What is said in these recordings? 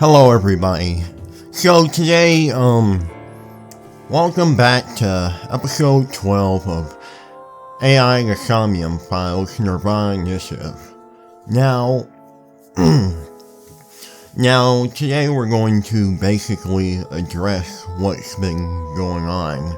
Hello everybody. So today, welcome back to episode 12 of AI the Somnium Files nirvanA Initiative. Now, today we're going to basically address what's been going on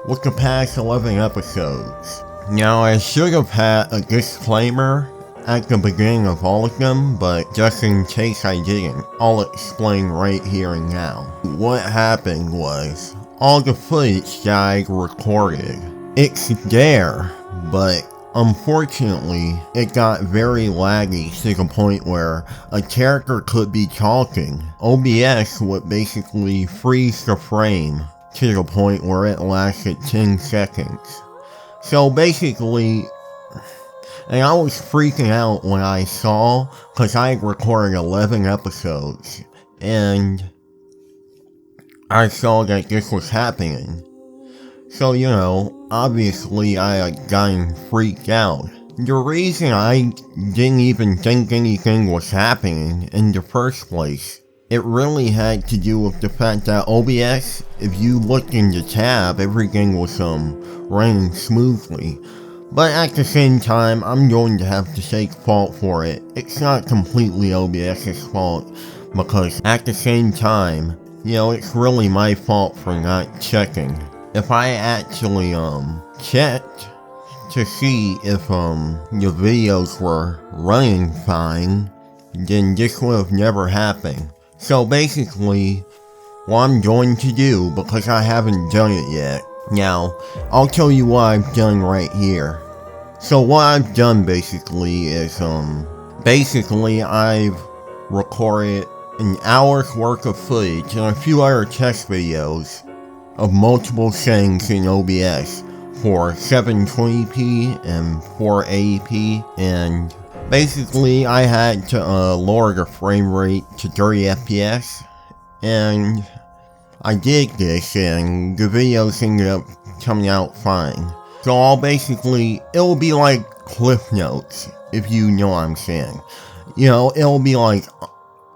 with the past 11 episodes. Now, I should have had a disclaimer at the beginning of all of them, but just in case I didn't, I'll explain right here and now. What happened was, all the footage that I recorded, it's there, but unfortunately, it got very laggy to the point where a character could be talking. OBS would basically freeze the frame to the point where it lasted 10 seconds. So basically, and I was freaking out when I saw, because I recorded 11 episodes, and I saw that this was happening. So, obviously I had gotten freaked out. The reason I didn't even think anything was happening in the first place, it really had to do with the fact that OBS, if you looked in the tab, everything was running smoothly. But at the same time, I'm going to have to take fault for it. It's not completely OBS's fault, because at the same time, it's really my fault for not checking. If I actually, checked to see if, the videos were running fine, then this would have never happened. So basically, what I'm going to do, because I haven't done it yet, now, I'll tell you what I've done right here. So what I've done basically is, I've recorded an hour's worth of footage and a few other test videos of multiple settings in OBS for 720p and 480p, and basically I had to lower the frame rate to 30 FPS, and I did this and the videos ended up coming out fine. So it'll be like Cliff Notes, if you know what I'm saying. It'll be like,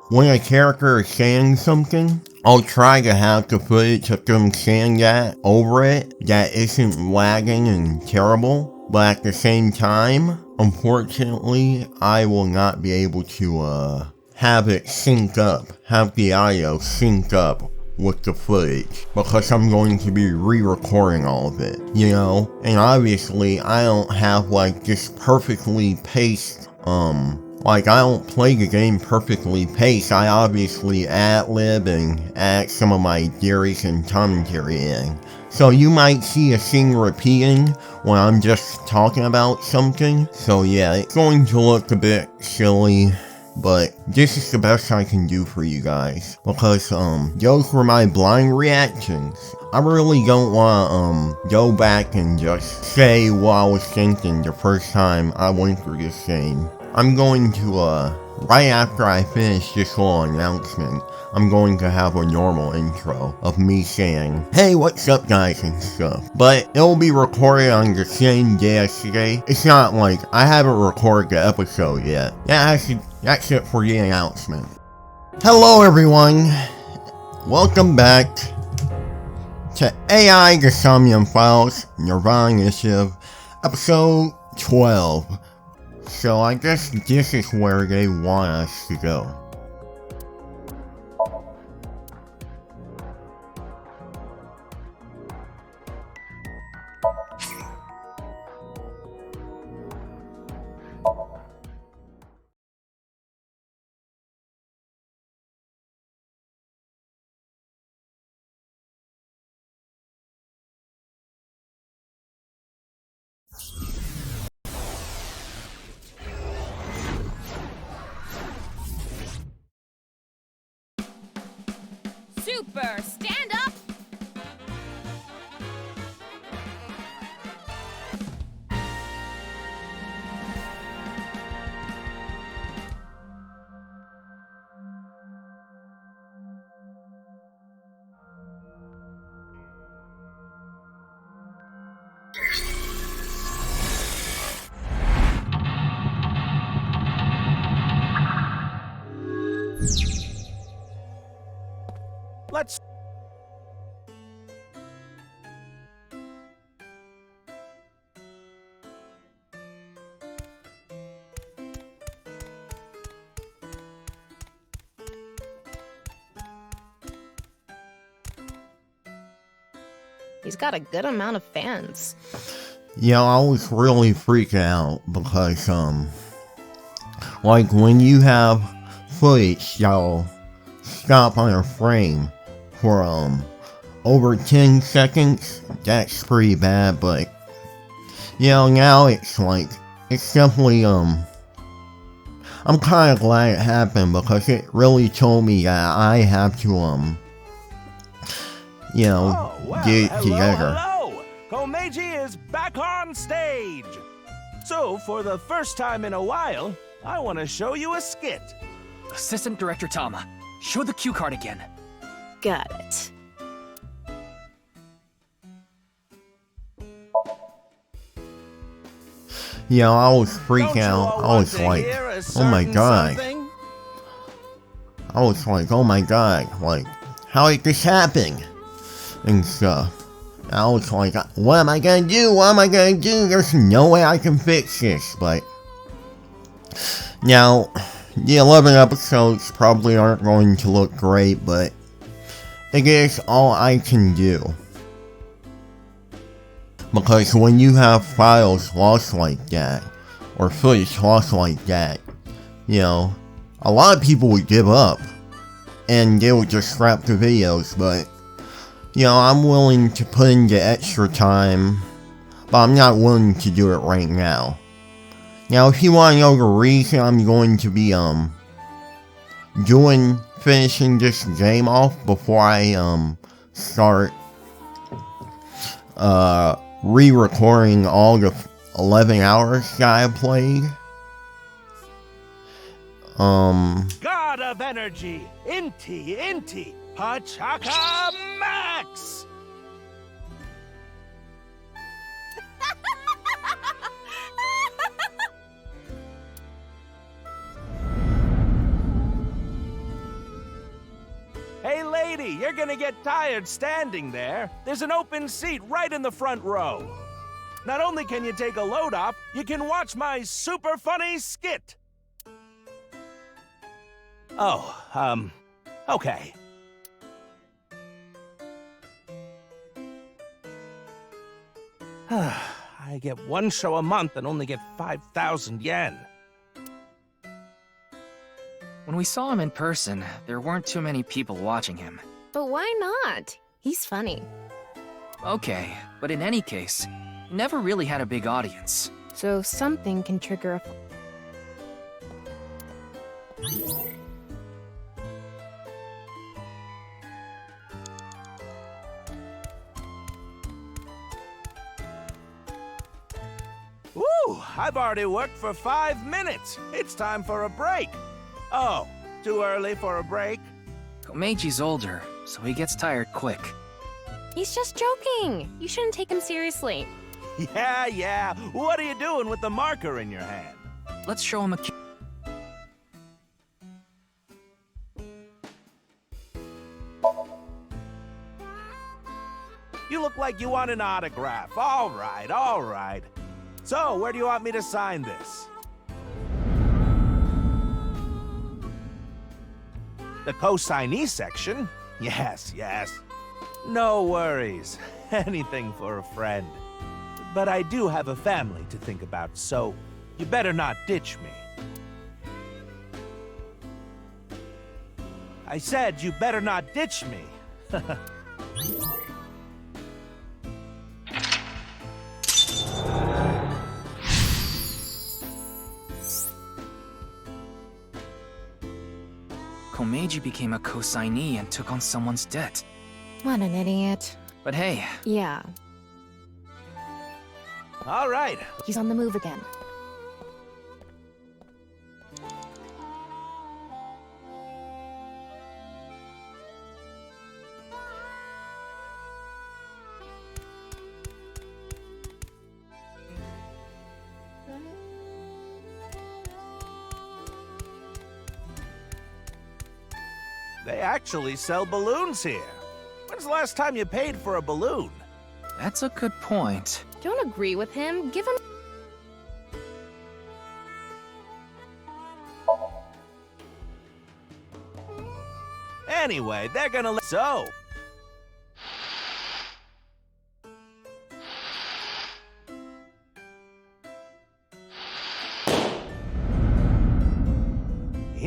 when a character is saying something, I'll try to have the footage of them saying that over it, that isn't lagging and terrible, but at the same time, unfortunately, I will not be able to, have it sync up, have the audio sync up with the footage, because I'm going to be re-recording all of it, and obviously I don't have this perfectly paced, I don't play the game perfectly paced. I obviously ad-lib and add some of my theories and commentary in. So you might see a scene repeating when I'm just talking about something. So yeah, it's going to look a bit silly, but this is the best I can do for you guys, because those were my blind reactions. I really don't want to go back and just say what I was thinking the first time I went through this game. I'm going to, right after I finish this little announcement, I'm going to have a normal intro of me saying, hey, what's up guys and stuff. But it'll be recorded on the same day as today. It's not like I haven't recorded the episode yet. That's it for the announcement. Hello everyone, welcome back to AI the Somnium Files nirvanA Initiative, episode 12. So I guess this is where they want us to go. Super, stand up! He's got a good amount of fans. Yeah, I was really freaking out because, like when you have footage that'll stop on a frame for, over 10 seconds, that's pretty bad, but, you know, now it's like, it's definitely, I'm kind of glad it happened because it really told me that I have to, you know, get it together. Hello! Komeiji is back on stage! So, for the first time in a while, I want to show you a skit. Assistant Director Tama, show the cue card again. Got it. Yeah, I was Don't freaking you out. all I want was to like, hear a oh my certain god. something? I was like, oh my god, like, how did this happen? And stuff. I was like, what am I gonna do? What am I gonna do? There's no way I can fix this, but now, the 11 episodes probably aren't going to look great, but it is all I can do. Because when you have files lost like that, or footage lost like that, you know, a lot of people would give up, and they would just scrap the videos, but, you know, I'm willing to put in the extra time, but I'm not willing to do it right now. Now, if you want to know the reason I'm going to be, finishing this game off before I, start, re-recording all the 11 hours that I played. God of energy, Inti, Pachaka Max! Hey lady, you're gonna get tired standing there. There's an open seat right in the front row. Not only can you take a load off, you can watch my super funny skit. Oh, okay. I get one show a month and only get 5,000 yen. When we saw him in person, there weren't too many people watching him. But why not? He's funny. Okay, but in any case, he never really had a big audience. So something can trigger a... Woo! I've already worked for 5 minutes. It's time for a break. Oh, too early for a break? Komeiji's older, so he gets tired quick. He's just joking. You shouldn't take him seriously. Yeah. What are you doing with the marker in your hand? Let's show him a cue. You look like you want an autograph. All right. So, where do you want me to sign this? The co-signee section? Yes. No worries. Anything for a friend. But I do have a family to think about, so you better not ditch me. I said you better not ditch me. Komeiji became a co-signee and took on someone's debt. What an idiot. But hey, Yeah, All right. he's on the move again. They actually sell balloons here. When's the last time you paid for a balloon? that's a good point. Don't agree with him. Give him... Anyway, they're gonna let... So,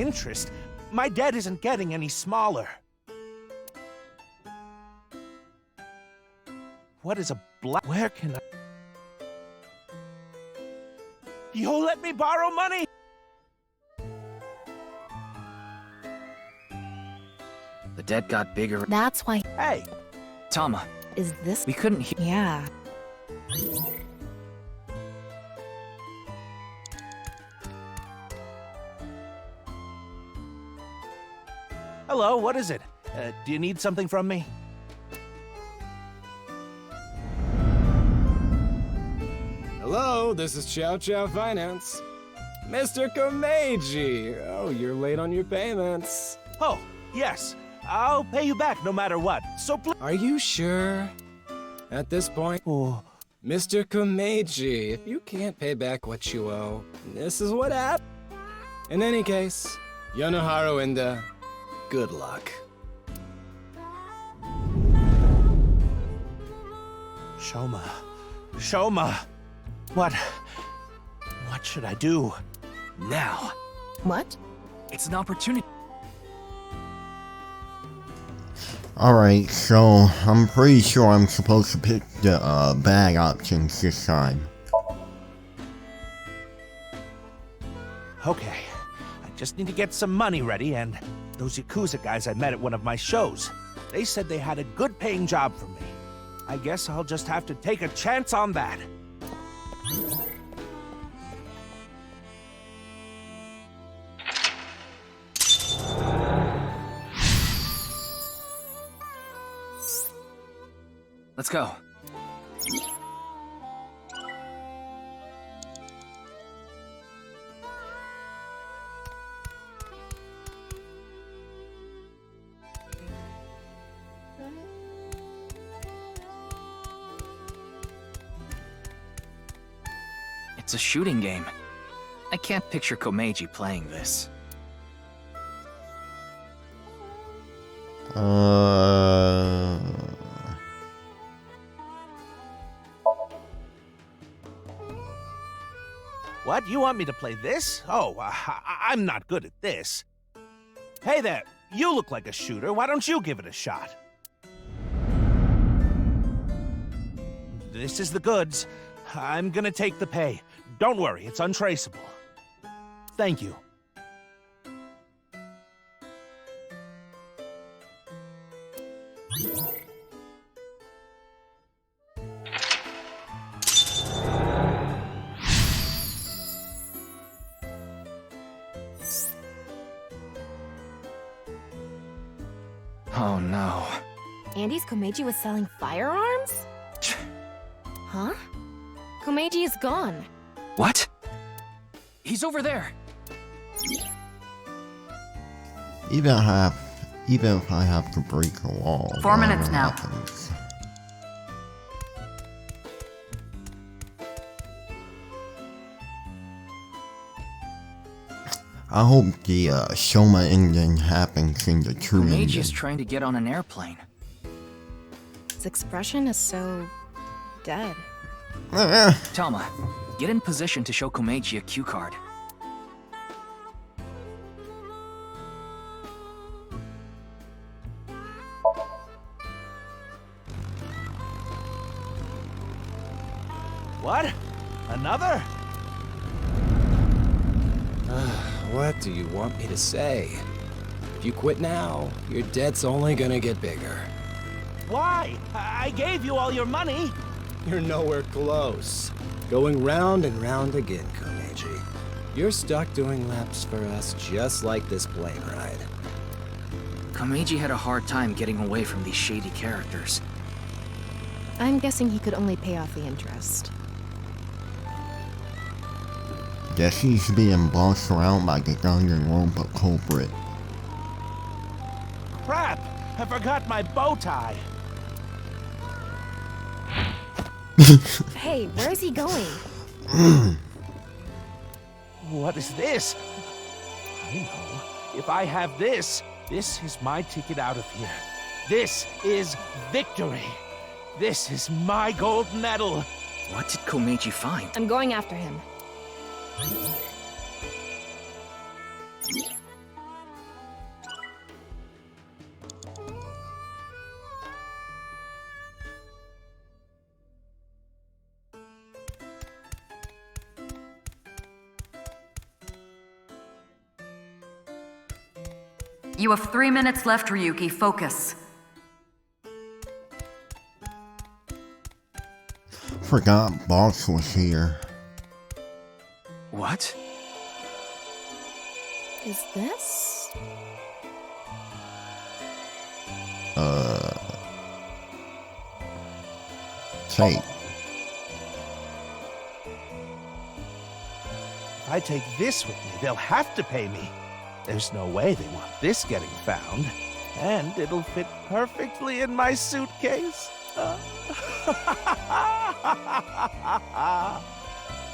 interest? My debt isn't getting any smaller. What is a black... Where can I... You'll let me borrow money? The debt got bigger. That's why. Hey, Tama, Is this? we couldn't hear. Yeah. hello, what is it? Do you need something from me? Hello, this is Chow Chow Finance. Mr. Komeiji! Oh, you're late on your payments. Oh, yes. I'll pay you back no matter what. So please... Are you sure? At this point, Oh, Mr. Komeiji, if you can't pay back what you owe, this is what happened. In any case, Yonoharu and, good luck. Shoma. Shoma. What should I do? Now, What? it's an opportunity. Alright, so I'm pretty sure I'm supposed to pick the bad options this time. Okay, I just need to get some money ready, and those Yakuza guys I met at one of my shows, they said they had a good paying job for me. I guess I'll just have to take a chance on that. Let's go. It's a shooting game. I can't picture Komeiji playing this. What? You want me to play this? Oh, I'm not good at this. Hey there, you look like a shooter. Why don't you give it a shot? This is the goods. I'm gonna take the pay. Don't worry, it's untraceable. Thank you. Oh no. Andy's Komeiji was selling firearms? Huh? Komeiji is gone. What? He's over there. Even if I have to break a wall. 4 minutes whatever now. happens. I hope the Shoma ending happens in the true Komeiji ending. is trying to get on an airplane. His expression is so dead. Tama, get in position to show Komeiji a cue card. What? Another? What do you want me to say? If you quit now, your debt's only gonna get bigger. Why? I gave you all your money. You're nowhere close. Going round and round again, Komeiji. You're stuck doing laps for us just like this plane ride. Komeiji had a hard time getting away from these shady characters. I'm guessing he could only pay off the interest. Guess he's being bossed around by the Danganronpa culprit. Crap! I forgot my bow tie. Hey, where is he going? What is this? I know. If I have this, this is my ticket out of here. This is victory. This is my gold medal. What did Komeiji find? I'm going after him. You have 3 minutes left, Ryuki. Focus. Forgot boss was here. What? Is this? Tape. If I take this with me, they'll have to pay me. There's no way they want this getting found. And it'll fit perfectly in my suitcase.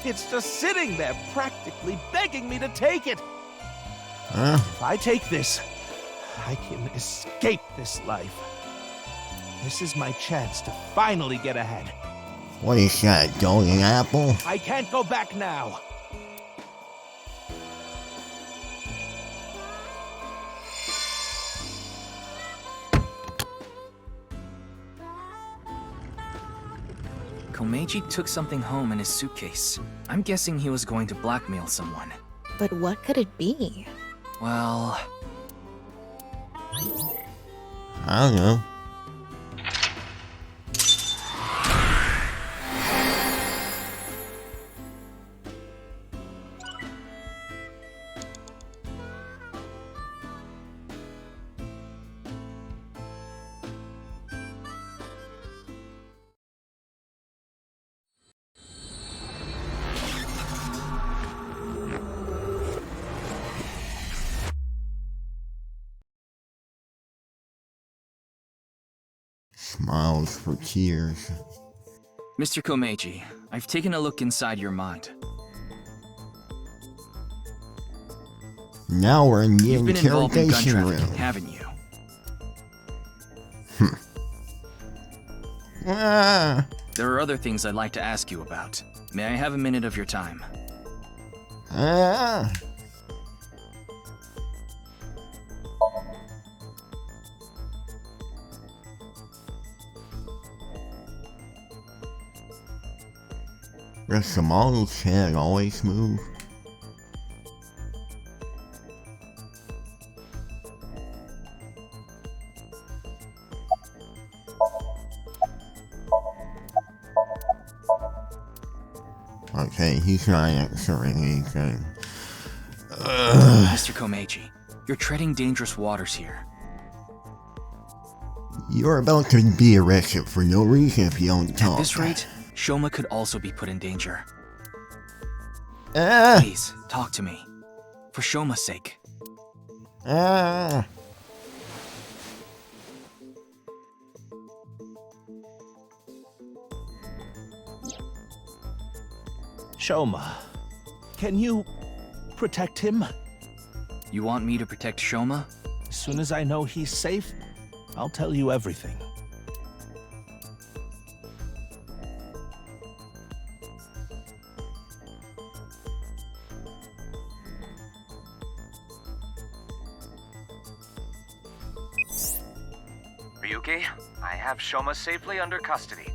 It's just sitting there, practically begging me to take it. Huh? If I take this, I can escape this life. This is my chance to finally get ahead. What is that, golden apple? I can't go back now. Komeiji took something home in his suitcase. I'm guessing he was going to blackmail someone. But what could it be? Well, I don't know. Smiles for tears. Mr. Komeiji, I've taken a look inside your mind. Now we're in the You've been involved in gun interrogation trafficking, room. haven't you? Ah, There are other things I'd like to ask you about. May I have a minute of your time? ah. Does the model's head always move? Okay, he's not answering anything. Mr. Komeiji, you're treading dangerous waters here. You're about to be arrested for no reason if you don't talk. At this rate, Shoma could also be put in danger. Ah, Please, talk to me. For Shoma's sake. ah. Shoma, can you protect him? You want me to protect Shoma? As soon as I know he's safe, I'll tell you everything. Ryuki, I have Shoma safely under custody.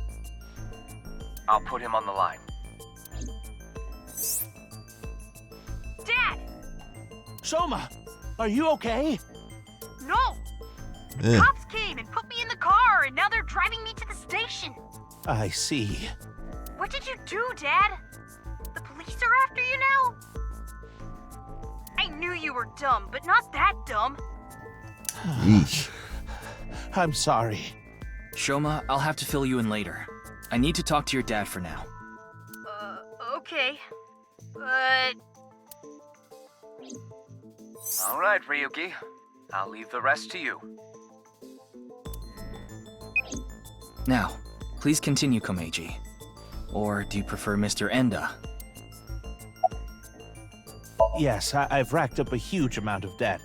I'll put him on the line. Dad! Shoma, are you okay? No! Eh. Cops came and put me in the car, and now they're driving me to the station. I see. What did you do, Dad? The police are after you now? I knew you were dumb, but not that dumb. Yeesh. I'm sorry. Shoma, I'll have to fill you in later. I need to talk to your dad for now. Okay. But... All right, Ryuki. I'll leave the rest to you. Now, please continue, Komeiji. Or do you prefer Mr. Enda? Yes, I've racked up a huge amount of debt.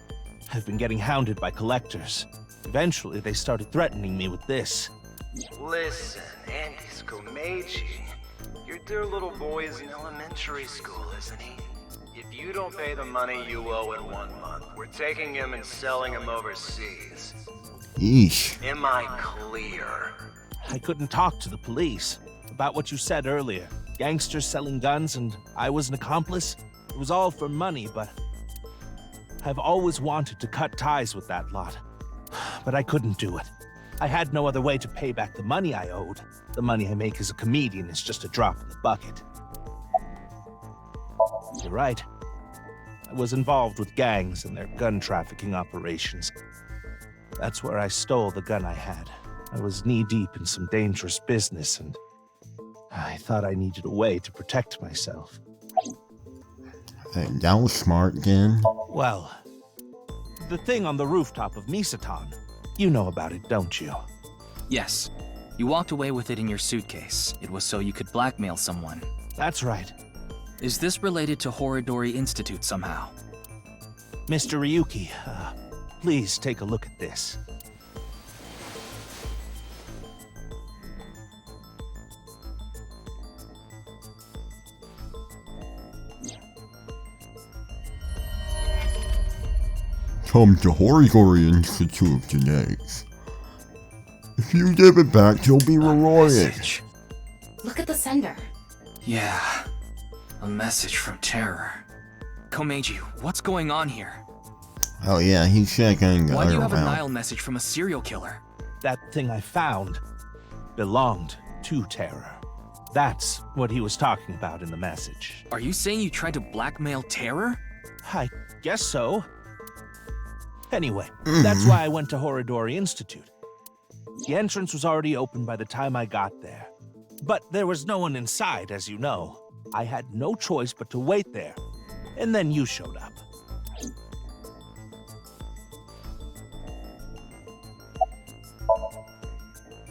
I've been getting hounded by collectors. Eventually, they started threatening me with this. Listen, Andy's Komeiji. Your dear little boy is in elementary school, isn't he? If you don't pay the money you owe in 1 month, we're taking him and selling him overseas. Yeesh. Am I clear? I couldn't talk to the police about what you said earlier. Gangsters selling guns and I was an accomplice. It was all for money, but I've always wanted to cut ties with that lot, but I couldn't do it. I had no other way to pay back the money I owed. The money I make as a comedian is just a drop in the bucket. You're right. I was involved with gangs and their gun trafficking operations. That's where I stole the gun I had. I was knee-deep in some dangerous business, and I thought I needed a way to protect myself. That was smart, then. Well, the thing on the rooftop of Misaton, you know about it, don't you? Yes. You walked away with it in your suitcase. It was so you could blackmail someone. That's right. Is this related to Horidori Institute somehow? Mr. Ryuki, please take a look at this. Come to Horidori Institute of Genetics. If you give it back, you'll be rewarded. Message. Look at the sender. Yeah. A message from Terror. Komeiji, what's going on here? Oh yeah, he's checking Why do you have a around. Nile message from a serial killer? That thing I found belonged to Terror. That's what he was talking about in the message. Are you saying you tried to blackmail Terror? I guess so. Anyway, that's why I went to Horidori Institute. The entrance was already open by the time I got there. But there was no one inside, as you know. I had no choice but to wait there. And then you showed up.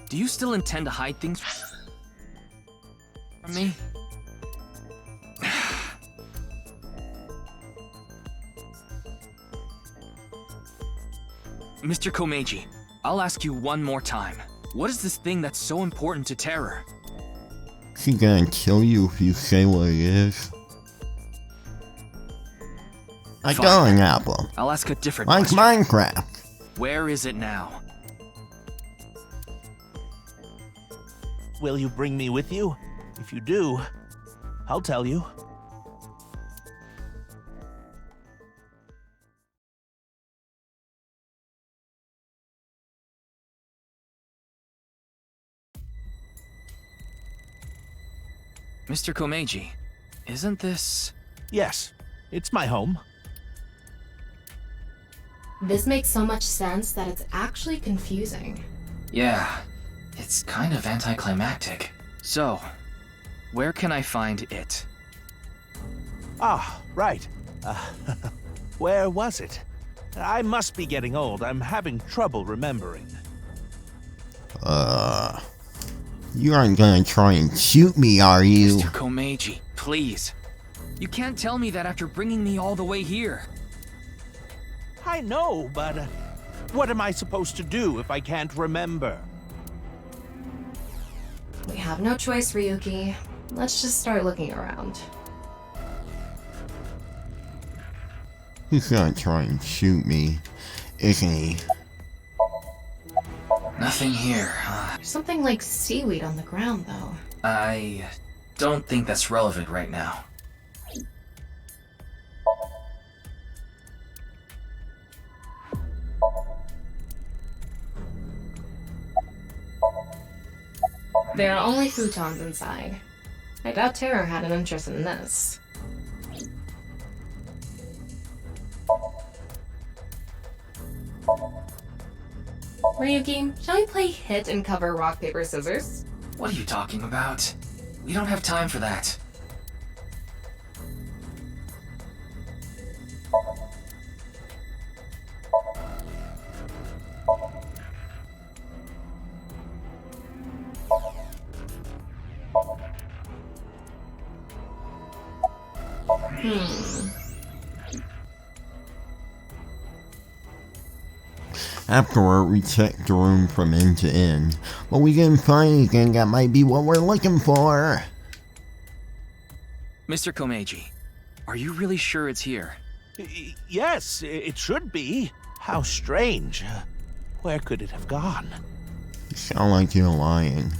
Do you still intend to hide things from me? Mr. Komeiji, I'll ask you one more time. What is this thing that's so important to Terror? She's gonna kill you if you say what it is. A Fine. going apple. I'll ask a different Like question. Minecraft. Where is it now? Will you bring me with you? If you do, I'll tell you. Mr. Komeiji, isn't this... Yes, it's my home. This makes so much sense that it's actually confusing. Yeah, it's kind of anticlimactic. So, where can I find it? Ah, right. Where was it? I must be getting old. I'm having trouble remembering. You aren't gonna try and shoot me, are you? Mr. Komeiji, please. You can't tell me that after bringing me all the way here. I know, but what am I supposed to do if I can't remember? We have no choice, Ryuki. Let's just start looking around. He's gonna try and shoot me, isn't he? Nothing here. There's something like seaweed on the ground, though. I don't think that's relevant right now. There are only futons inside. I doubt Terror had an interest in this. Ryuki, shall we play hit and cover rock, paper, scissors? What are you talking about? We don't have time for that. Afterward, we checked the room from end to end, but we didn't find anything that might be what we're looking for. Mr. Komeiji, are you really sure it's here? Yes, it should be. How strange. Where could it have gone? You sound like you're lying.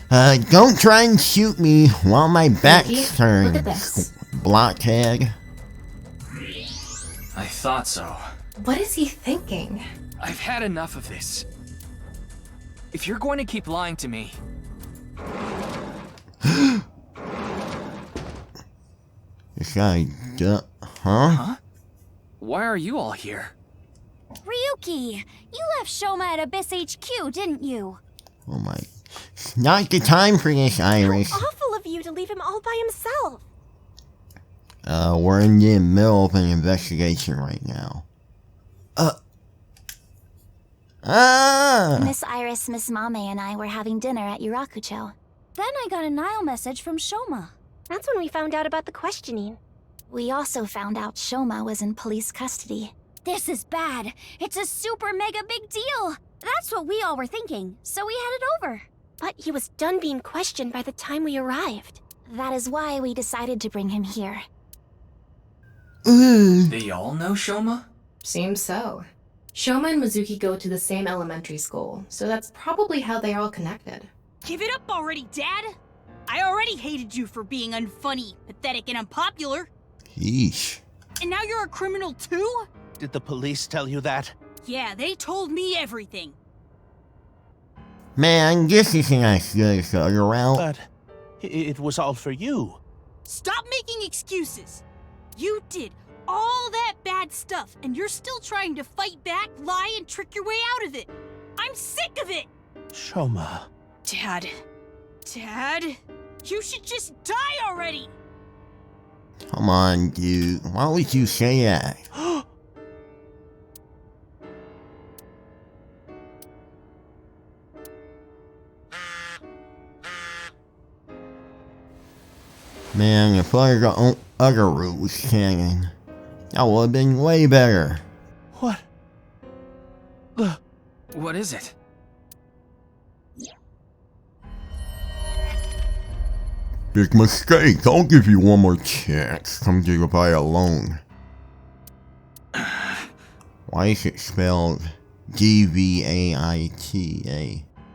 Don't try and shoot me while my back's Ryuki, turned, look at this. blockhead. I thought so. What is he thinking? I've had enough of this. If you're going to keep lying to me... This guy, huh? Why are you all here? Ryuki, you left Shoma at Abyss HQ, didn't you? Oh my. Not the time for this, Iris. How awful of you to leave him all by himself. We're in the middle of an investigation right now. Miss Iris, Miss Mame, and I were having dinner at Yurakucho. Then I got a Nile message from Shoma. That's when we found out about the questioning. We also found out Shoma was in police custody. This is bad. It's a super mega big deal. That's what we all were thinking, so we headed over. But he was done being questioned by the time we arrived. That is why we decided to bring him here. They all know Shoma? Seems so. Shoma and Mizuki go to the same elementary school, so that's probably how they're all connected. Give it up already, Dad! I already hated you for being unfunny, pathetic, and unpopular. Yeesh. And now you're a criminal too? Did the police tell you that? Yeah, they told me everything. Man, this isn't as good as the other route. But it was all for you. Stop making excuses. You did all that bad stuff, and you're still trying to fight back, lie, and trick your way out of it. I'm sick of it! Shoma. Dad, you should just die already! Come on, dude. Why would you say that? Man, if the other route was canon, that would have been way better. What? What is it? Big mistake. I'll give you one more chance. Come to buy alone. Why is it spelled DVAITA?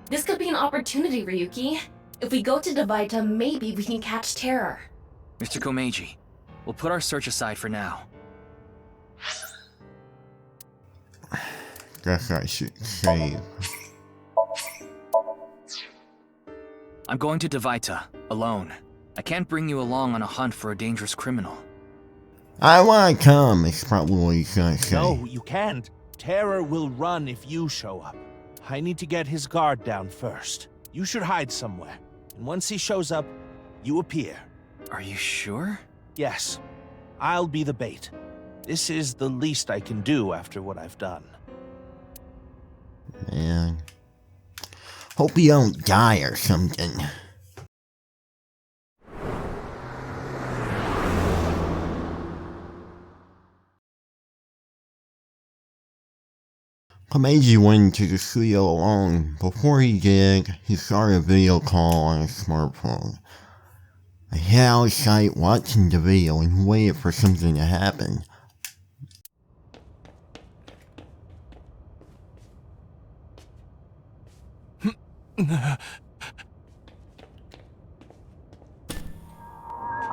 This could be an opportunity, Ryuki. If we go to Devaita, maybe we can catch Terror. Mr. Komeiji, we'll put our search aside for now. Guess I should save. I'm going to Devaita, alone. I can't bring you along on a hunt for a dangerous criminal. I wanna come, is probably what he's gonna say. No, you can't. Terror will run if you show up. I need to get his guard down first. You should hide somewhere. And once he shows up, you appear. Are you sure? Yes. I'll be the bait. This is the least I can do after what I've done. Man. Hope you don't die or something. Komeiji went to the studio alone. Before he did, he started a video call on his smartphone. I hid outside watching the video and waited for something to happen.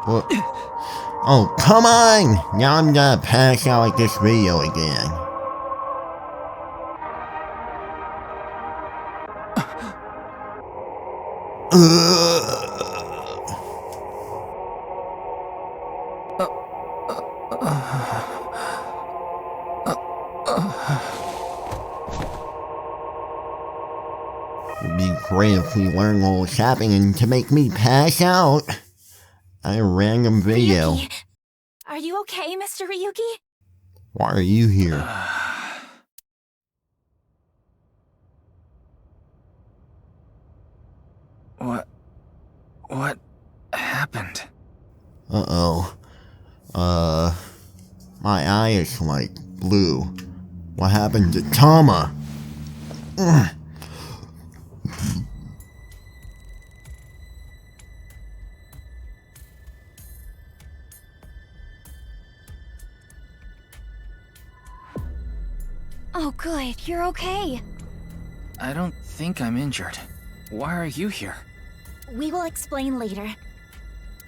What? Oh, come on! Now I'm gonna pass out like this video again. It'd be great if we learned what was happening to make me pass out. A random video. Ryuki. Are you okay, Mr. Ryuki? Why are you here? What happened? Uh-oh. My eye is like blue. What happened to Tama? Oh, good. You're okay. I don't think I'm injured. Why are you here? We will explain later.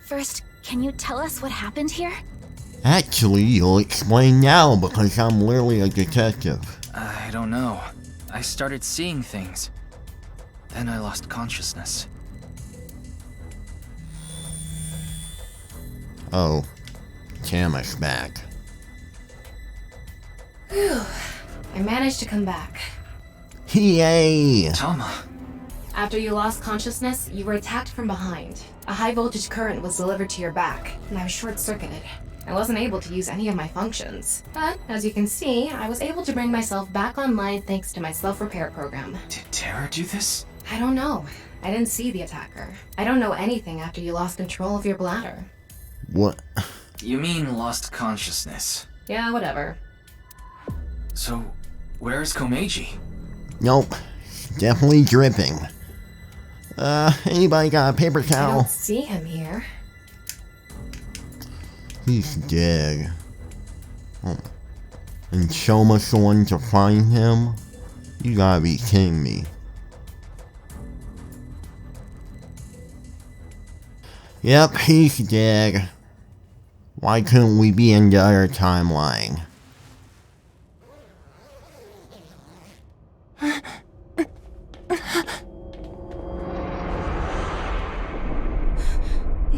First, can you tell us what happened here? Actually, you'll explain now because I'm literally a detective. I don't know. I started seeing things. Then I lost consciousness. Oh, Tama's back. Whew. I managed to come back. Yay! Tama. After you lost consciousness, you were attacked from behind. A high voltage current was delivered to your back, and I was short-circuited. I wasn't able to use any of my functions. But, as you can see, I was able to bring myself back online thanks to my self-repair program. Did Terra do this? I don't know. I didn't see the attacker. I don't know anything after you lost control of your bladder. What? You mean lost consciousness? Yeah, whatever. So, where's Komeiji? Nope. Definitely dripping. Anybody got a paper I towel? don't see him here. He's dead. Oh. And Shoma's the one to find him? You gotta be kidding me. Yep, he's dead. Why couldn't we be in the other timeline?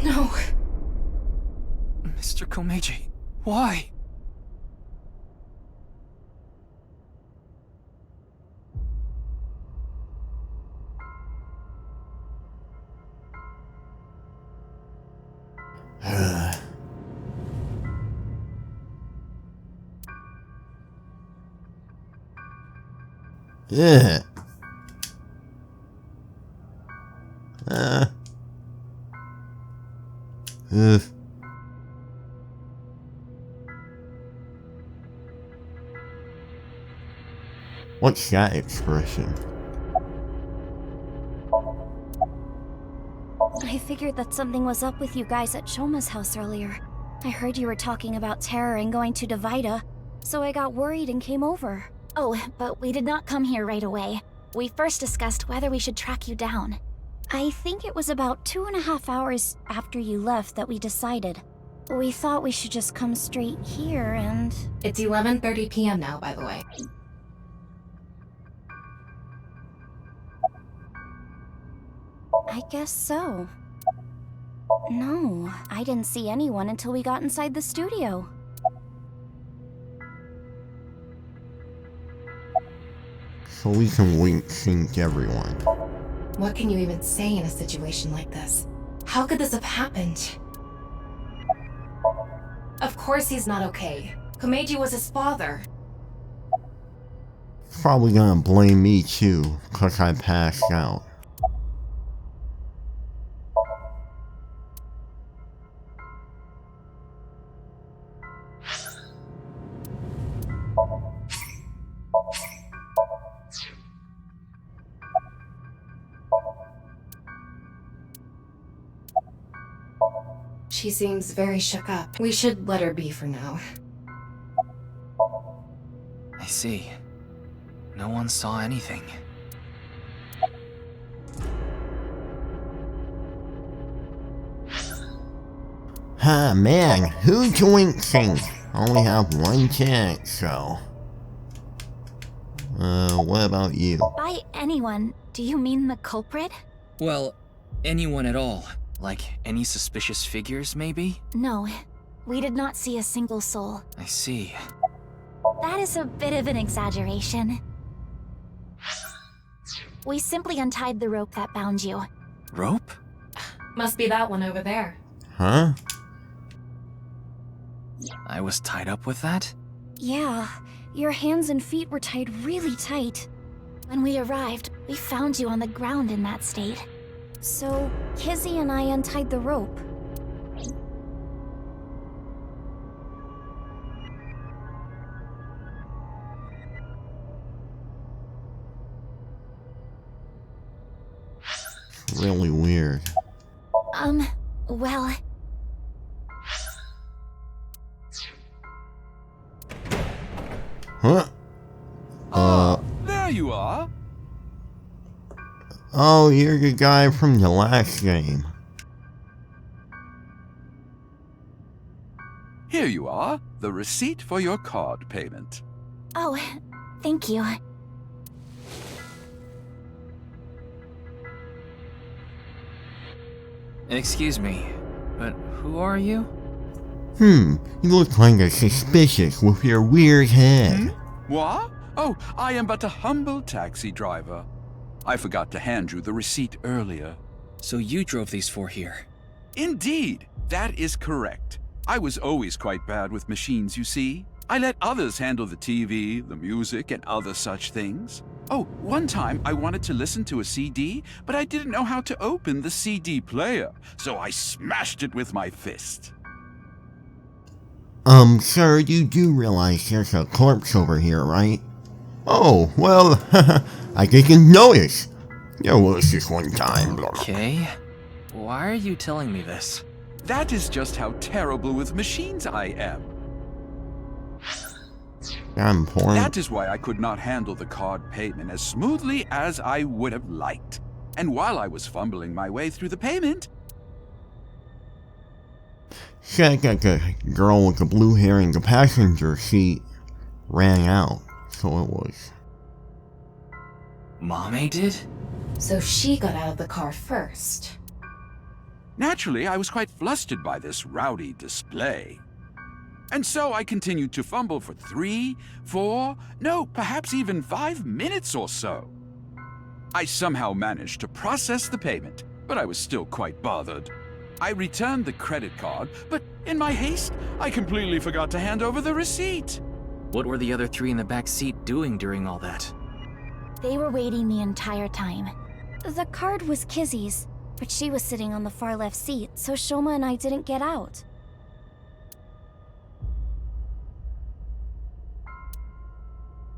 No. Mr. Komeiji, why? Ugh. Ugh. What's that expression? I figured that something was up with you guys at Shoma's house earlier. I heard you were talking about terror and going to Divida, so I got worried and came over. Oh, but we did not come here right away. We first discussed whether we should track you down. I think it was about 2.5 hours after you left that we decided. We thought we should just come straight here and... It's 11:30 p.m. now, by the way. I guess so. No, I didn't see anyone until we got inside the studio. So we can link sync everyone. What can you even say in a situation like this? How could this have happened? Of course he's not okay. Komeiji was his father. Probably gonna blame me too, cause I passed out. She seems very shook up. We should let her be for now. I see. No one saw anything. Ah man, who to link sync? I only have one chance, so... what about you? By anyone, do you mean the culprit? Well, anyone at all. Like any suspicious figures, maybe? No, we did not see a single soul. I see. That is a bit of an exaggeration. We simply untied the rope that bound you. Rope? Must be that one over there. Huh? I was tied up with that? Yeah, your hands and feet were tied really tight. When we arrived, we found you on the ground in that state. So, Kizzy and I untied the rope. Really weird. Well... Huh? There you are. Oh, you're the guy from the last game. Here you are, the receipt for your card payment. Oh, thank you. Excuse me, but who are you? You look kinda suspicious with your weird head. What? Oh, I am but a humble taxi driver. I forgot to hand you the receipt earlier. So you drove these four here? Indeed, that is correct. I was always quite bad with machines, you see. I let others handle the TV, the music, and other such things. Oh, one time I wanted to listen to a CD, but I didn't know how to open the CD player, so I smashed it with my fist. Sir, you do realize there's a corpse over here, right? Oh, well, I didn't notice. There was this one time. Okay. Why are you telling me this? That is just how terrible with machines I am. I'm poor. That is why I could not handle the card payment as smoothly as I would have liked. And while I was fumbling my way through the payment... Said that the girl with the blue hair in the passenger seat ran out, so it was. Mommy did? So she got out of the car first. Naturally, I was quite flustered by this rowdy display. And so I continued to fumble for 3, 4, no, perhaps even 5 minutes or so. I somehow managed to process the payment, but I was still quite bothered. I returned the credit card, but in my haste, I completely forgot to hand over the receipt. What were the other 3 in the back seat doing during all that? They were waiting the entire time. The card was Kizzy's, but she was sitting on the far left seat, so Shoma and I didn't get out.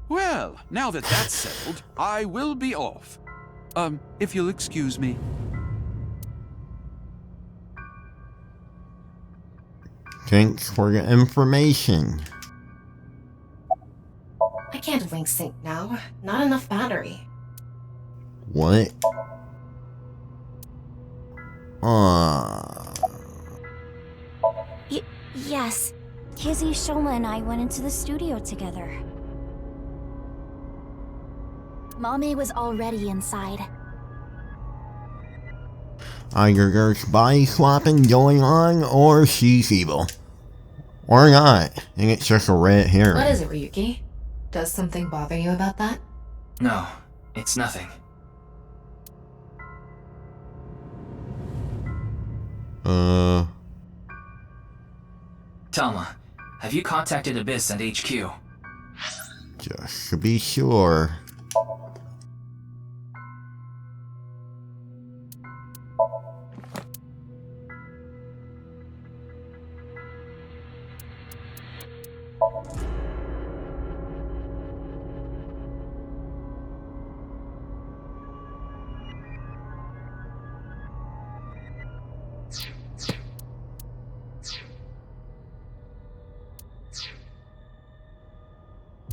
Well, now that that's settled, I will be off. If you'll excuse me. Thanks for the information. I can't link sync now. Not enough battery. What? Yes. Kizzy, Shoma, and I went into the studio together. Mommy was already inside. Either there's body swapping going on, or she's evil. Or not, and it's just a red herring. What is it, Ryuki? Does something bother you about that? No, it's nothing. Talma, have you contacted Abyss and HQ? Just to be sure.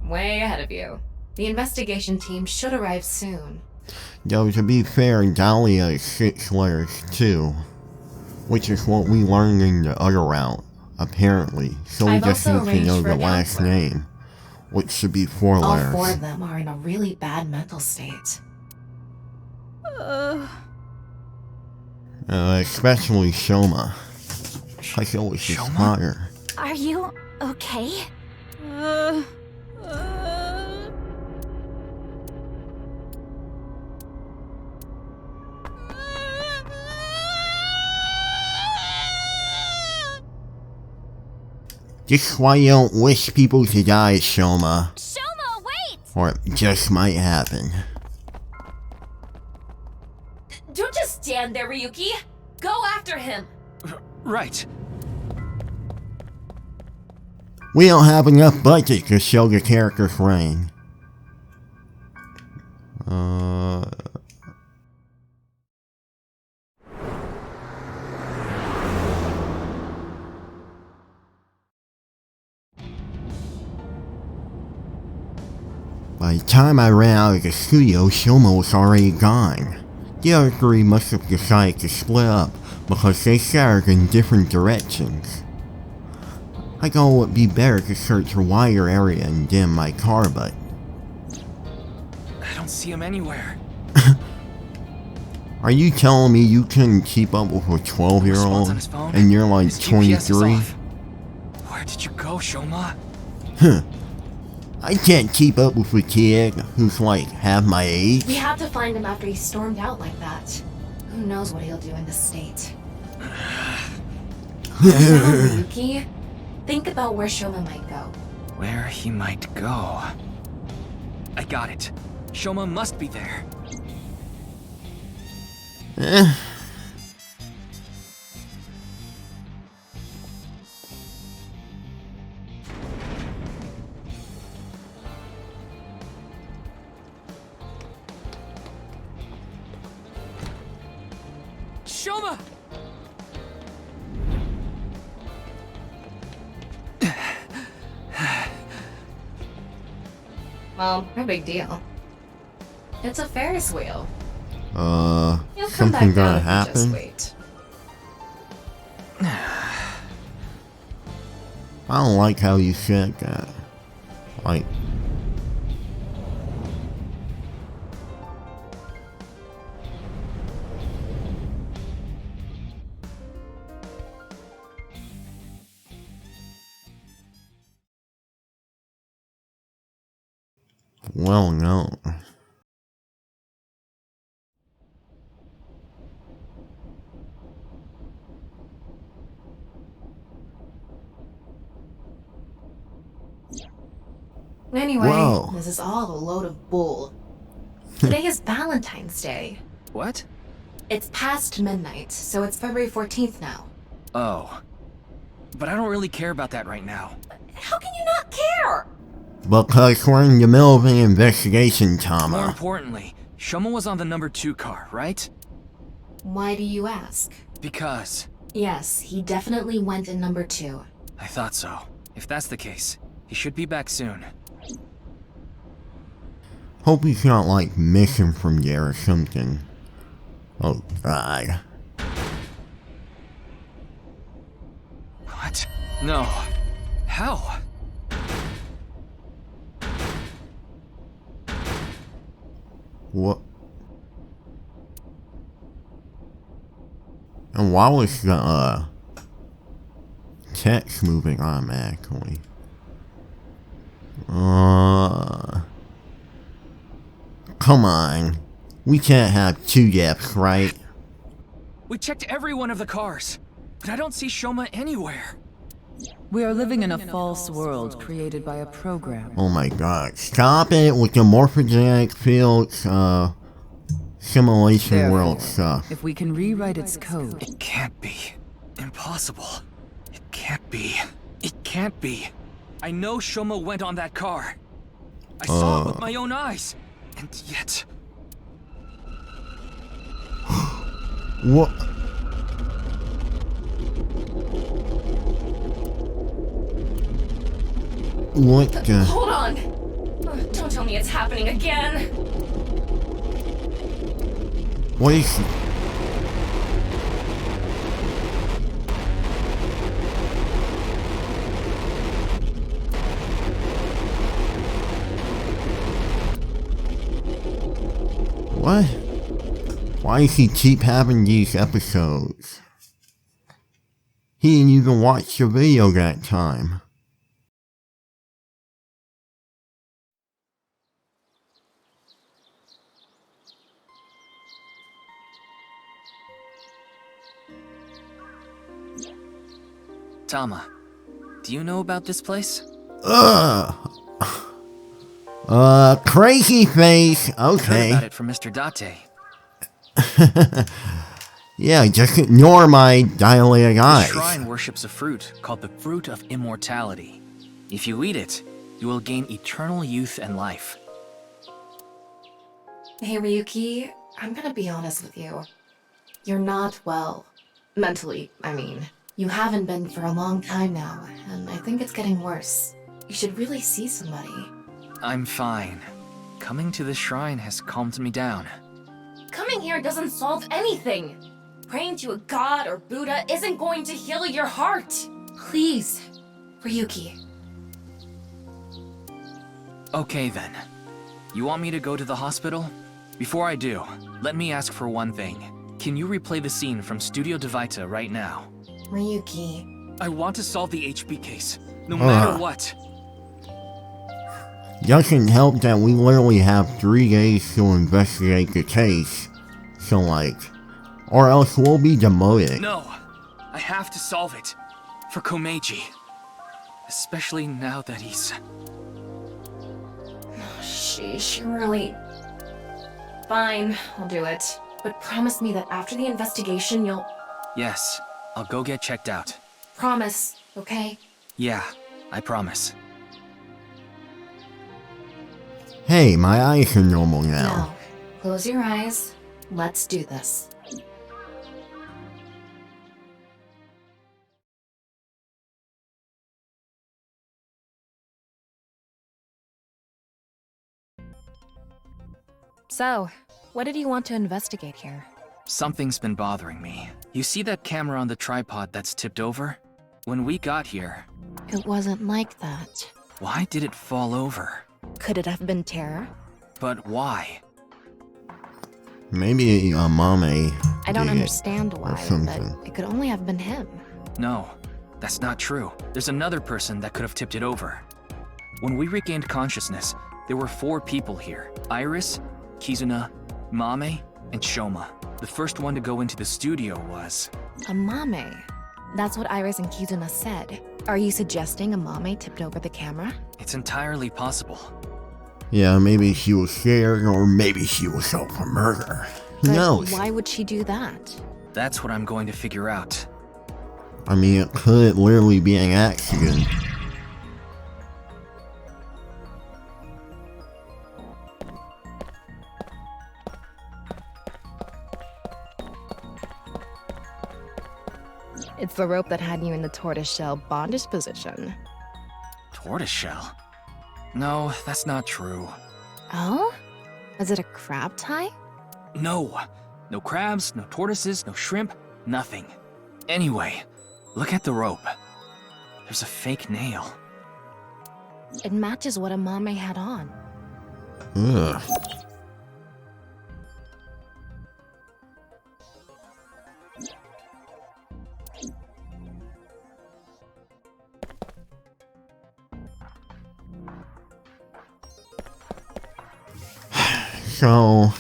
Way ahead of you. The investigation team should arrive soon. Though to be fair, Dahlia is 6 letters too. Which is what we learned in the other route, apparently. So we I've just also need to arranged know for the a last counselor. name. Which should be 4 All letters. 4 of them are in a really bad mental state. Especially Shoma. I feel it was his Shoma? father. Are you okay? This is why you don't wish people to die, Shoma. Shoma, wait! Or it just might happen. Don't just stand there, Ryuki! Go after him! Right. We don't have enough budget to show the character's reign. By the time I ran out of the studio, Shoma was already gone. The other 3 must have decided to split up because they scattered in different directions. I thought it would be better to search a wider area and dim my car, but... I don't see him anywhere. Are you telling me you couldn't keep up with a 12-year-old and you're like 23? Where did you go, Shoma? Huh. I can't keep up with a kid who's like half my age. We had to find him after he stormed out like that. Who knows what he'll do in this state? Yuki, think about where Shoma might go. Where he might go. I got it. Shoma must be there. Shoma! Well, no big deal. It's a Ferris wheel. Something gonna happen? Just wait. I don't like how you said that. Like... Well, no. Anyway, Whoa. this is all a load of bull. Today is Valentine's Day. What? It's past midnight, so it's February 14th now. Oh. But I don't really care about that right now. How can you not care? Because we're in the middle of an investigation, More Tama. importantly, Shoma was on the number 2 car, right? Why do you ask? Because... Yes, he definitely went in number 2. I thought so. If that's the case, he should be back soon. Hope he's not like missing from there or something. Oh god. What? No. How? What? And why was the text moving automatically? Come on. We can't have 2 deaths, right? We checked every one of the cars, but I don't see Shoma anywhere. We are living in a false world created by a program. Oh my god. Stop it with the morphogenic fields, simulation Therefore, world stuff. if we can rewrite its code... It can't be. Impossible. It can't be. It can't be. I know Shoma went on that car. I saw it with my own eyes. And yet... What? What the? Hold on! Don't tell me it's happening again! What is... What? Why does he keep having these episodes? He didn't even watch the video that time. Tama, do you know about this place? Crazy face. I heard Okay. about it from Mr. Date. Yeah, just ignore my dilated The eyes. shrine worships a fruit called the Fruit of Immortality. If you eat it, you will gain eternal youth and life. Hey Ryuki, I'm gonna be honest with you. You're not well. Mentally, I mean. You haven't been for a long time now, and I think it's getting worse. You should really see somebody. I'm fine. Coming to this shrine has calmed me down. Coming here doesn't solve anything! Praying to a god or Buddha isn't going to heal your heart! Please, Ryuki. Okay then. You want me to go to the hospital? Before I do, let me ask for one thing. Can you replay the scene from Studio Devita right now? Ryuki. I want to solve the HP case, no matter what. Doesn't help that we literally have 3 days to investigate the case. So like, or else we'll be demoted. No, I have to solve it. For Komeiji. Especially now that he's... Sheesh, really... Fine, I'll do it. But promise me that after the investigation you'll... Yes, I'll go get checked out. Promise, okay? Yeah, I promise. Hey, my eyes are normal now. Now, close your eyes. Let's do this. So, what did you want to investigate here? Something's been bothering me. You see that camera on the tripod that's tipped over? When we got here... It wasn't like that. Why did it fall over? Could it have been terror? But why? Maybe Mame. I don't understand why, something. but it could only have been him. No, that's not true. There's another person that could have tipped it over. When we regained consciousness, there were 4 people here. Iris, Kizuna, Mame, and Shoma. The first one to go into the studio was... Amame. That's what Iris and Kizuna said. Are you suggesting Amame tipped over the camera? It's entirely possible. Yeah, maybe she was scared, or maybe she was out for murder. Who knows? Why would she do that? That's what I'm going to figure out. I mean, it could literally be an accident. It's the rope that had you in the tortoiseshell bondage position. Tortoiseshell? No, that's not true. Oh? Was it a crab tie? No. No crabs, no tortoises, no shrimp, nothing. Anyway, look at the rope. There's a fake nail. It matches what Amame had on. Ugh. So,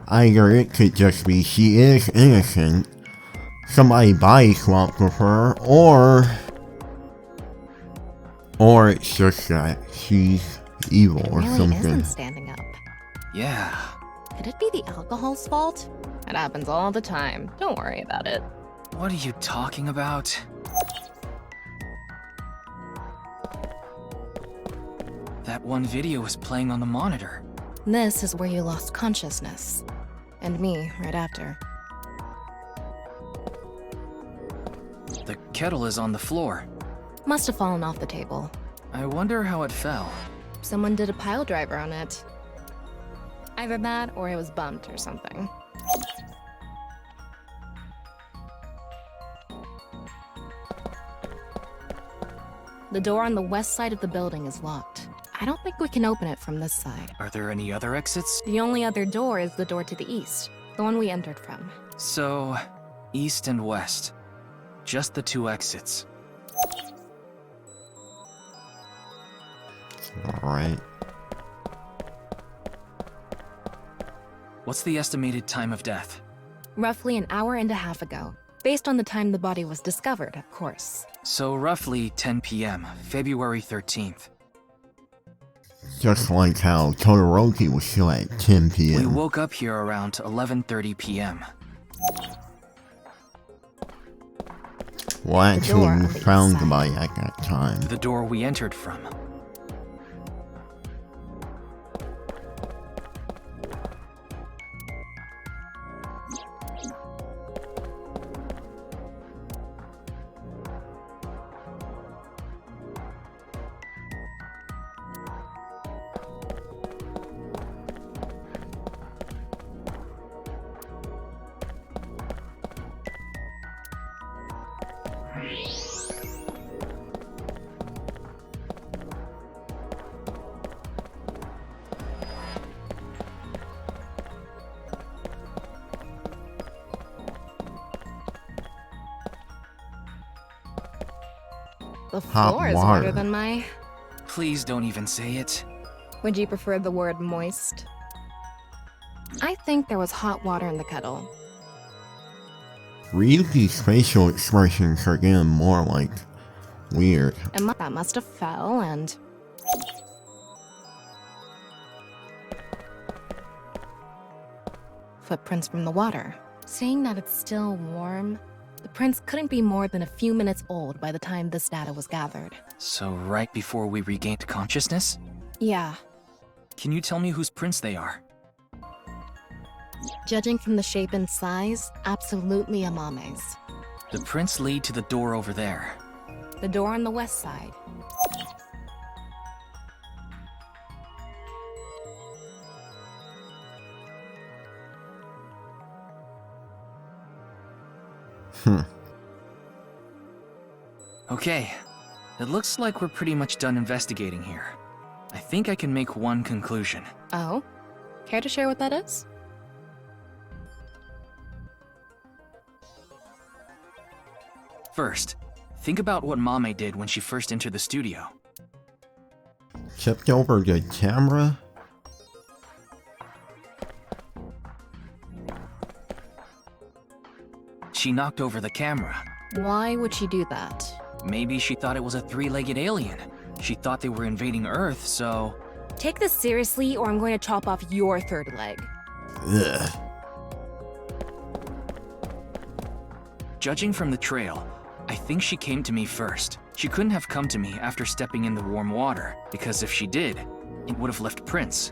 either it could just be she is innocent, somebody body swapped with her, or it's just that she's evil or Really something. isn't standing up. Yeah. Could it be the alcohol's fault? It happens all the time. Don't worry about it. What are you talking about? That one video was playing on the monitor. This is where you lost consciousness. And me, right after. The kettle is on the floor. Must have fallen off the table. I wonder how it fell. Someone did a pile driver on it. Either that, or it was bumped or something. The door on the west side of the building is locked. I don't think we can open it from this side. Are there any other exits? The only other door is the door to the east, the one we entered from. So, east and west. Just the 2 exits. Alright. What's the estimated time of death? Roughly an hour and a half ago. Based on the time the body was discovered, of course. So roughly 10 p.m., February 13th. Just like how Todoroki was still at 10 p.m. We woke up here around 11:30 p.m. Well, actually, we found the body at that time. The door we entered from. The Hot floor is water. hotter than my... Please don't even say it. Would you prefer the word moist? I think there was hot water in the kettle. Ryuki's facial expressions are getting more like weird. And that must have fell and... Footprints from the water. Saying that it's still warm, the prints couldn't be more than a few minutes old by the time this data was gathered. So right before we regained consciousness? Yeah. Can you tell me whose prints they are? Judging from the shape and size, absolutely Amame's. The prints lead to the door over there. The door on the west side. Okay, it looks like we're pretty much done investigating here. I think I can make one conclusion. Oh? Care to share what that is? First, think about what Mame did when she first entered the studio. Tipped over the camera? She knocked over the camera. Why would she do that? Maybe she thought it was a three-legged alien. She thought they were invading Earth, so... Take this seriously or I'm going to chop off your third leg. Ugh. Judging from the trail, I think she came to me first. She couldn't have come to me after stepping in the warm water, because if she did, it would have left prints.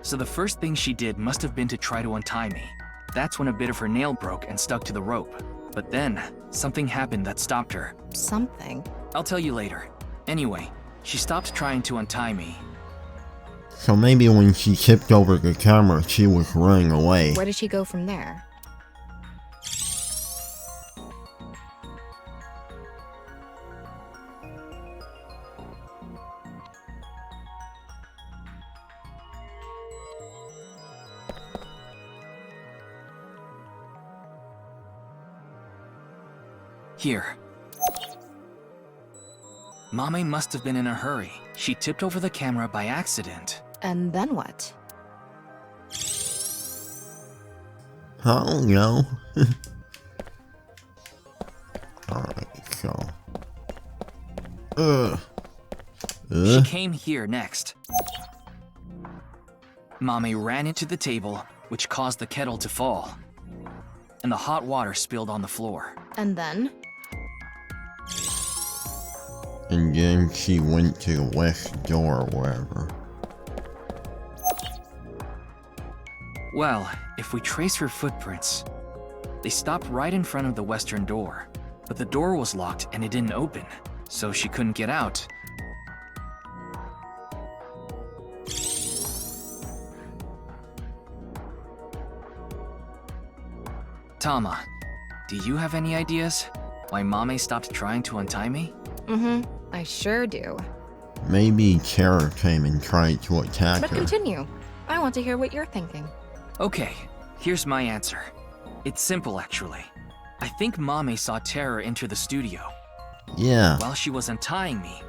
So the first thing she did must have been to try to untie me. That's when a bit of her nail broke and stuck to the rope. But then, something happened that stopped her. Something? I'll tell you later. Anyway, she stopped trying to untie me. So maybe when she tipped over the camera, she was running away. Where did she go from there? Here. Mame must have been in a hurry. She tipped over the camera by accident. And then what? I don't know. Alright, so... She came here next. Mame ran into the table, which caused the kettle to fall. And the hot water spilled on the floor. And then? And then she went to the west door or wherever. Well, if we trace her footprints, they stopped right in front of the western door. But the door was locked and it didn't open, so she couldn't get out. Tama, do you have any ideas why Mame stopped trying to untie me? I sure do. Maybe Terror came and tried to attack But her. continue. I want to hear what you're thinking. Okay, here's my answer. It's simple, actually. I think Mame saw Terror enter the studio. Yeah. While she was untying me,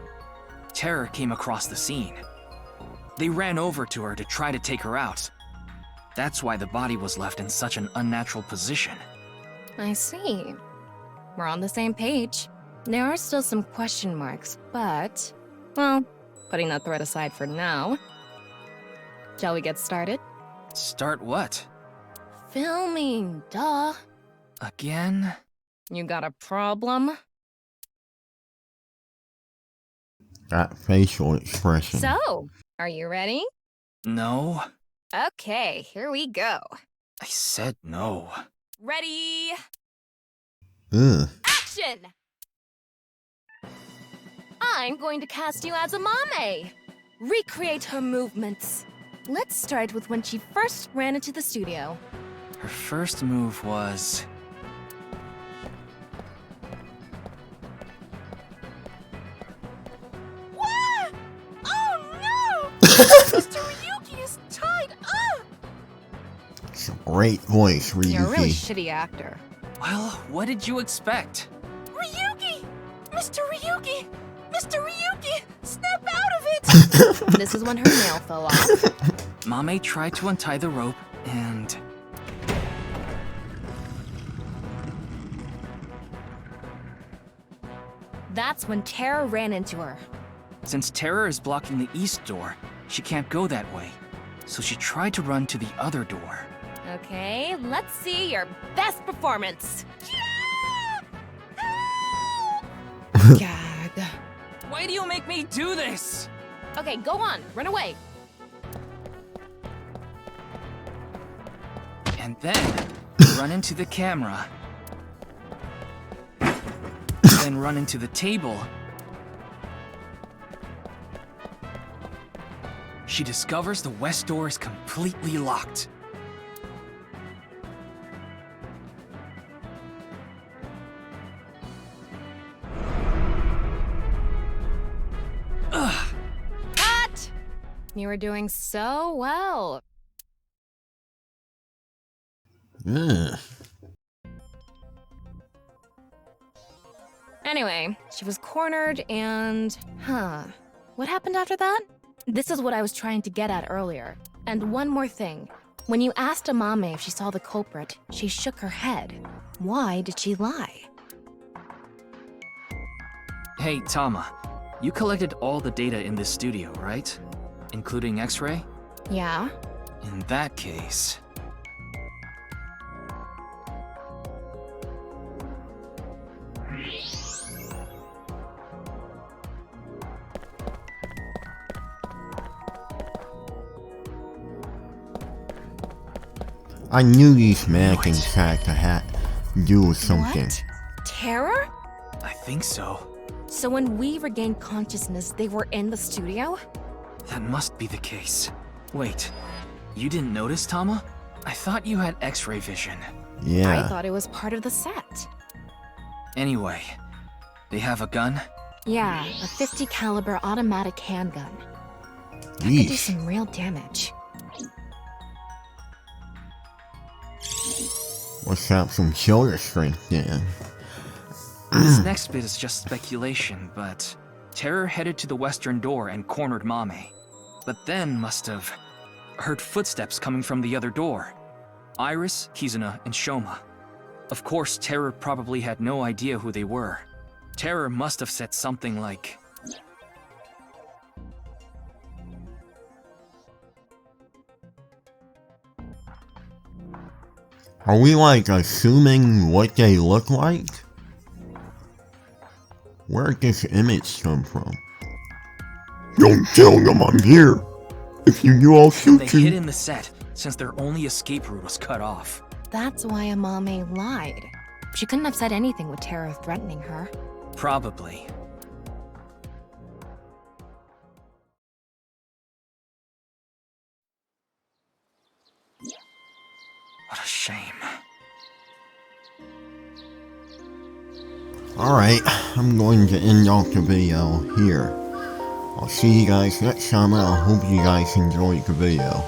Terror came across the scene. They ran over to her to try to take her out. That's why the body was left in such an unnatural position. I see. We're on the same page. There are still some question marks, but... Well, putting that thread aside for now. Shall we get started? Start what? Filming, duh. Again? You got a problem? That facial expression. So, are you ready? No. Okay, here we go. I said no. Ready? Ugh. Action! I'm going to cast you as a Mame. Recreate her movements. Let's start with when she first ran into the studio. Her first move was... What? Oh no! Mr. Ryuki is tied up! It's a great voice, Ryuki. You're a really shitty actor. Well, what did you expect? Ryuki! Mr. Ryuki! Mr. Ryuki! Snap out of it! This is when her nail fell off. Mame tried to untie the rope, and... That's when Terror ran into her. Since Terror is blocking the east door, she can't go that way. So she tried to run to the other door. Okay, let's see your best performance. God. Why do you make me do this? Okay, go on, run away. And then, run into the camera. Then run into the table. She discovers the west door is completely locked. Ugh. Cut! You were doing so well. Anyway, she was cornered and... What happened after that? This is what I was trying to get at earlier. And one more thing. When you asked Amame if she saw the culprit, she shook her head. Why did she lie? Hey, Tama. You collected all the data in this studio, right? Including X-ray? Yeah? In that case... I knew these mannequins had to do with something. What? Terror? I think so. So when we regained consciousness, they were in the studio? That must be the case. Wait, you didn't notice, Tama? I thought you had X-ray vision. Yeah. I thought it was part of the set. Anyway, they have a gun? Yeah, a .50 caliber automatic handgun. That could do Yeesh. some real damage. Let's have some shoulder strength then. This next bit is just speculation, but Terror headed to the western door and cornered Mame. But then must have heard footsteps coming from the other door. Iris, Kizuna, and Shoma. Of course, Terror probably had no idea who they were. Terror must have said something like, Are we like assuming what they look like? Where'd this image come from? Don't tell them I'm here. If you do, I'll shoot they you. hid in the set, since their only escape route was cut off. That's why Amame lied. She couldn't have said anything with Terror threatening her. Probably. What a shame. Alright, I'm going to end off the video here. I'll see you guys next time, and I hope you guys enjoyed the video.